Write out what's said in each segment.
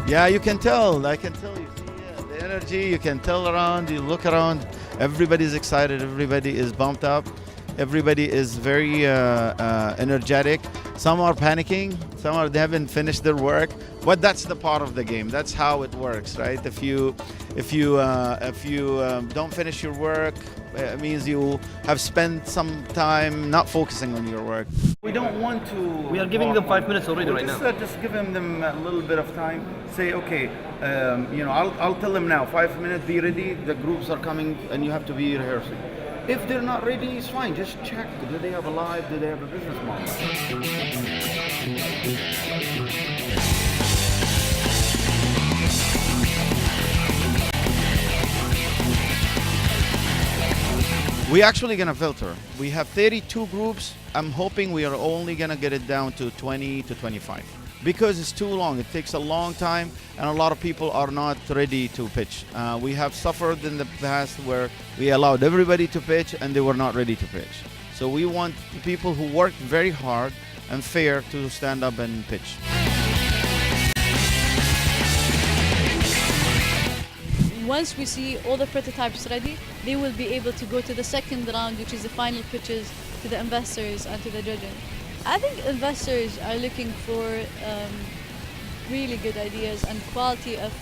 Yeah, you can tell. I can tell. You see the energy. You can tell around. You look around. Everybody's excited. Everybody is pumped up. Everybody is very energetic. Some are panicking. They haven't finished their work. But that's the part of the game. That's how it works, right? If you don't finish your work, it means you have spent some time not focusing on your work. We don't want to. We are giving them 5 minutes already right now. Just giving them a little bit of time. Say, okay, I'll tell them now. 5 minutes, be ready. The groups are coming, and you have to be rehearsing. If they're not ready, it's fine. Just check. Do they have a live? Do they have a business model? We're actually going to filter. We have 32 groups. I'm hoping we are only going to get it down to 20 to 25 because it's too long. It takes a long time and a lot of people are not ready to pitch. We have suffered in the past where we allowed everybody to pitch and they were not ready to pitch. So we want people who work very hard and fair to stand up and pitch. Once we see all the prototypes ready, they will be able to go to the second round, which is the final pitches to the investors and to the judging. I think investors are looking for really good ideas and quality of,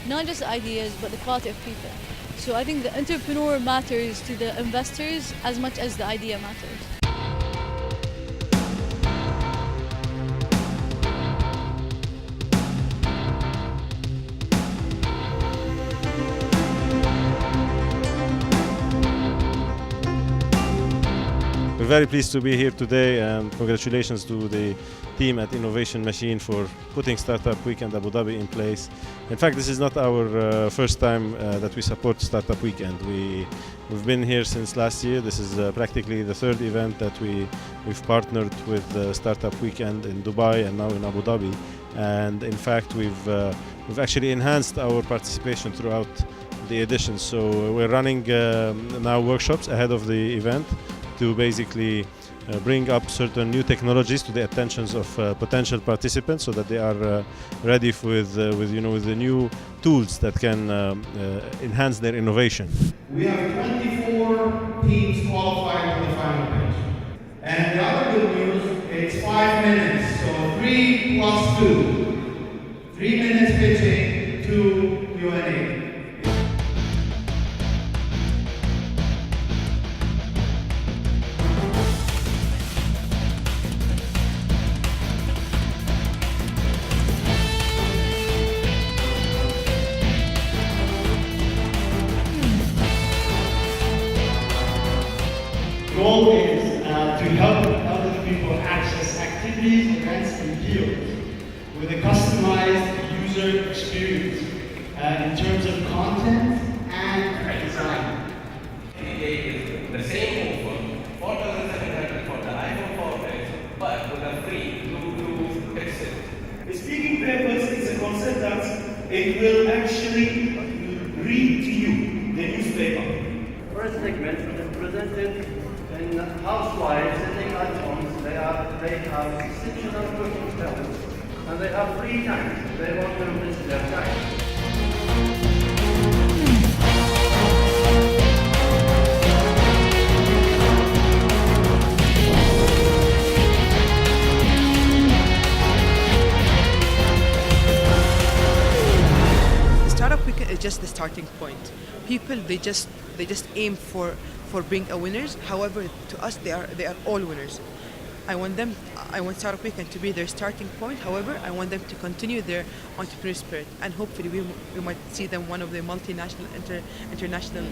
not just ideas, but the quality of people. So I think the entrepreneur matters to the investors as much as the idea matters. We're very pleased to be here today, and congratulations to the team at Innovation Machine for putting Startup Weekend Abu Dhabi in place. In fact, this is not our first time that we support Startup Weekend. We've been here since last year. This is practically the third event that we've partnered with Startup Weekend in Dubai and now in Abu Dhabi. And in fact, we've actually enhanced our participation throughout the editions. So we're running now workshops ahead of the event to basically bring up certain new technologies to the attentions of potential participants, so that they are ready with the new tools that can enhance their innovation. We have 24 teams qualified for the final pitch, and the other good news, it's 5 minutes, so 3 plus 2, 3 minutes pitching, 2 Q&A. The goal is to help elderly people access activities, events, and deals with a customized user experience in terms of content and design. Any day is the same offer, $4,700 for the iPhone 4S, but with a free Bluetooth headset. The speaking papers is a concept that it will actually read to you the newspaper. First segment is presented in housewives sitting at homes. They have exceptional cooking skills and they have free time. They want to invest their time. Startup Weekend is just the starting point. People they just aim for being a winners. However, to us they are all winners. I want Startup Weekend to be their starting point. However, I want them to continue their entrepreneurial spirit, and hopefully we might see them one of the multinational international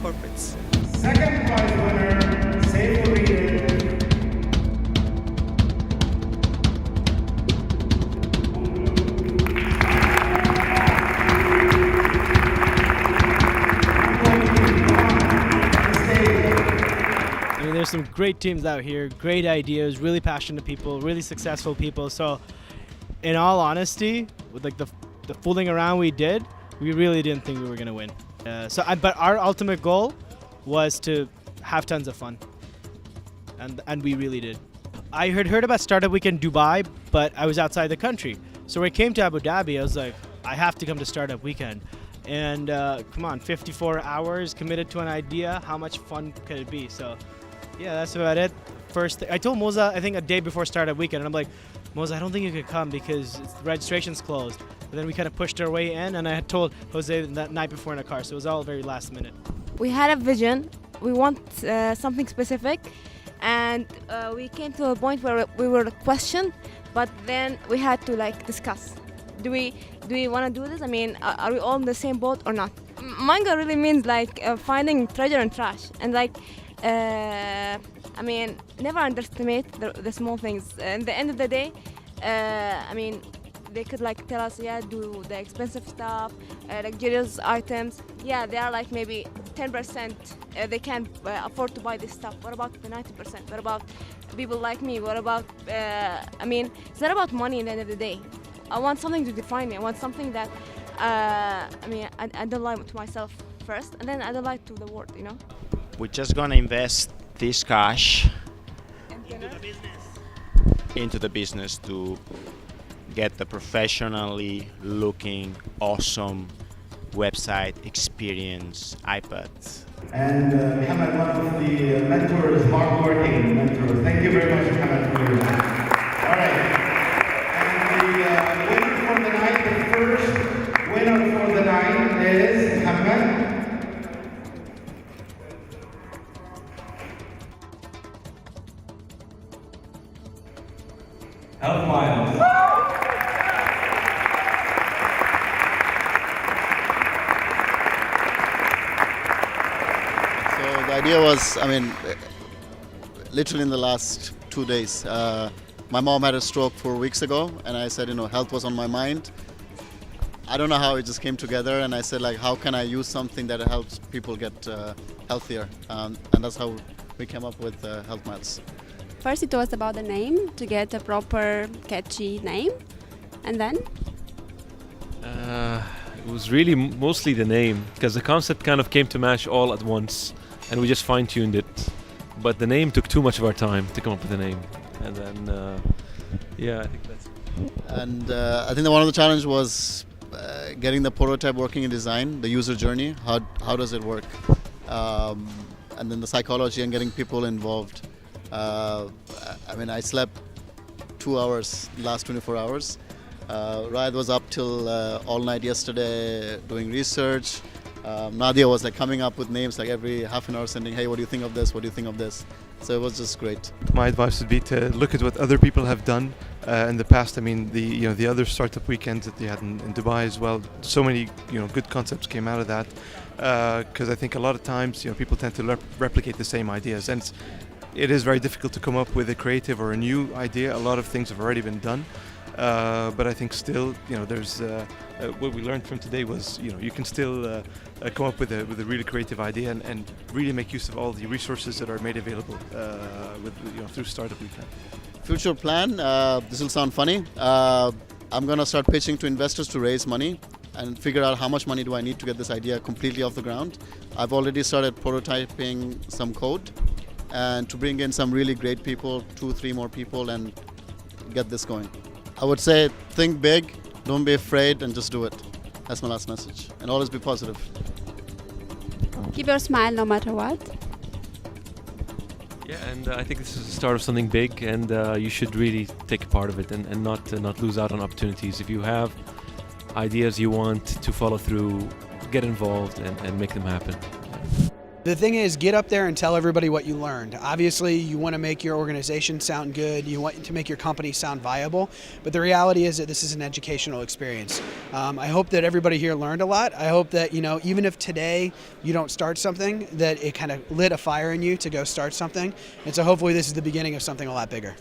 corporates. Second prize winner, Say for Reading. There's some great teams out here, great ideas, really passionate people, really successful people. So in all honesty, with like the fooling around we did, we really didn't think we were gonna win. But our ultimate goal was to have tons of fun, and we really did. I heard about Startup Week in Dubai, but I was outside the country. So when I came to Abu Dhabi, I was like, I have to come to Startup Weekend. And come on, 54 hours committed to an idea. How much fun could it be? So, yeah, that's about it. First, I told Moza, I think a day before Startup Weekend, and I'm like, Moza, I don't think you could come because the registration's closed. But then we kind of pushed our way in, and I had told Jose that night before in a car, so it was all very last minute. We had a vision. We want something specific, and we came to a point where we were questioned, but then we had to like discuss. Do we want to do this? I mean, are we all in the same boat or not? Manga really means like finding treasure in trash, and like I mean, never underestimate the small things. At the end of the day, I mean, they could like tell us, yeah, do the expensive stuff, luxurious items. Yeah, they are like maybe 10%. They can afford to buy this stuff. What about the 90%? What about people like me? What about? I mean, it's not about money at the end of the day. I want something to define me. I want something that, I mean, I don't lie to myself first, and then I don't lie to the world, you know? We're just gonna invest this cash into the business to get the professionally looking, awesome website experience iPad. And Mohammed, one of the mentors, hardworking mentors. Thank you very much, Mohammed, for your time. All right. The first winner for the night is Mohammed. Health Miles. So the idea was, I mean, literally in the last 2 days. My mom had a stroke 4 weeks ago, and I said, you know, health was on my mind. I don't know how it just came together, and I said, like, how can I use something that helps people get healthier? And that's how we came up with Health Miles. First, it was about the name, to get a proper, catchy name, and then? It was really mostly the name, because the concept kind of came to MASH all at once, and we just fine-tuned it. But the name took too much of our time to come up with a name. And then, yeah, I think that's it. And I think that one of the challenges was getting the prototype working in design, the user journey. How does it work? And then the psychology and getting people involved. I mean, I slept 2 hours last 24 hours. Rayad was up till all night yesterday doing research. Nadia was like coming up with names like every half an hour, sending, hey, what do you think of this? What do you think of this? So it was just great. My advice would be to look at what other people have done in the past. I mean, the other startup weekends that they had in Dubai as well. So many good concepts came out of that. Because I think a lot of times people tend to replicate the same ideas, and it is very difficult to come up with a creative or a new idea. A lot of things have already been done. But I think still, there's what we learned from today was, you can still come up with a really creative idea and really make use of all the resources that are made available through Startup Weekend. Future plan, this will sound funny. I'm going to start pitching to investors to raise money and figure out how much money do I need to get this idea completely off the ground. I've already started prototyping some code and to bring in some really great people, 2-3 more people, and get this going. I would say think big, don't be afraid, and just do it. That's my last message. And always be positive. Keep your smile no matter what. Yeah, and I think this is the start of something big, and you should really take a part of it and not lose out on opportunities. If you have ideas you want to follow through, get involved and make them happen. The thing is, get up there and tell everybody what you learned. Obviously, you want to make your organization sound good. You want to make your company sound viable. But the reality is that this is an educational experience. I hope that everybody here learned a lot. I hope that, even if today you don't start something, that it kind of lit a fire in you to go start something. And so hopefully this is the beginning of something a lot bigger.